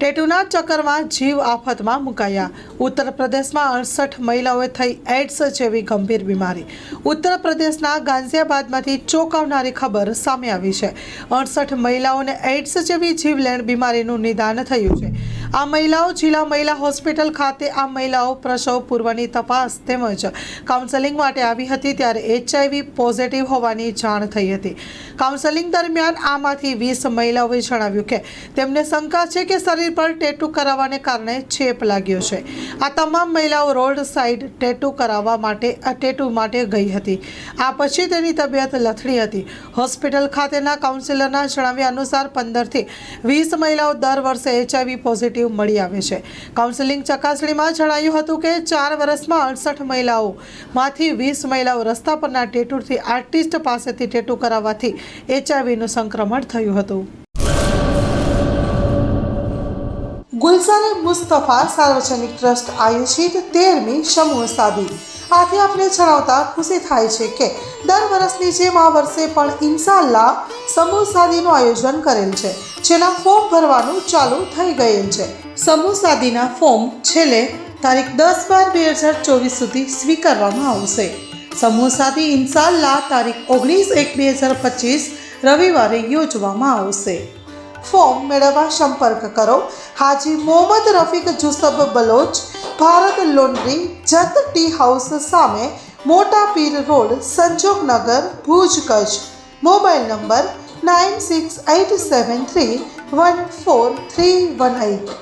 ટેટુના ચક્કરમાં જીવ આફતમાં મુકાયા. ઉત્તર પ્રદેશમાં 68 મહિલાઓએ થઈ એઇડ્સ જેવી ગંભીર બીમારી. ઉત્તર પ્રદેશના ગાઝિયાબાદમાંથી ચોંકાવનારી ખબર સામે આવી છે. 68 મહિલાઓને એઇડ્સ જેવી જીવલેણ બીમારીનું નિદાન થયું છે. આ મહિલાઓ જિલ્લા મહિલા હોસ્પિટલ ખાતે આ મહિલાઓ પ્રસવ પૂર્વની તપાસ તેમજ કાઉન્સેલિંગ માટે આવી હતી ત્યારે HIV પોઝિટિવ હોવાની જાણ થઈ હતી. કાઉન્સેલિંગ દરમિયાન આમાંથી 20 મહિલાઓએ જણાવ્યું કે તેમને શંકા છે કે શરીર પર ટેટુ કરાવવાને કારણે ચેપ લાગ્યો છે. આ તમામ મહિલાઓ રોડ સાઇડ ટેટુ માટે ગઈ હતી. આ પછી તેની તબિયત લથડી હતી. હોસ્પિટલ ખાતેના કાઉન્સિલરના જણાવ્યા અનુસાર 15 થી 20 મહિલાઓ દર વર્ષે HIV પોઝિટિવ મળી આવે છે. કાઉન્સેલિંગ ચકાસણીમાં જણાયું હતું કે 4 વર્ષમાં 68 મહિલાઓમાંથી 20 મહિલાઓ રસ્તા પરના ટેટુથી આર્ટિસ્ટ પાસેથી ટેટુ કરાવવાથી HIVનું સંક્રમણ થયું હતું. ગુલઝારે મુસ્તફા સાર્વજનિક ટ્રસ્ટ આયોજિત 13મી સમૂહ શાદી. આથી આપણે જણાવતા ખુશી થાય છે કે દર વર્ષની જેમ આ વર્ષે પણ ઇન્શાઅલ્લાહ સમૂહ શાદીનું આયોજન કરેલ છે, જેના ફોર્મ ભરવાનું ચાલુ થઈ ગયેલ છે. સમૂહ શાદીના ફોર્મ છેલ્લે તારીખ 10/12/2024 સુધી સ્વીકારવામાં આવશે. સમૂહ શાદી ઇન્શાઅલ્લાહ તારીખ 19/1/2025 રવિવારે યોજવામાં આવશે. ફોર્મ મેળવવા સંપર્ક કરો Haji Mohammad Rafiq Jusab Baloch, Bharat laundry, Jat tea house સામે, મોટા Pir road, Sanjognagar, Bhuj, Kutch. Mobile number 9687314318.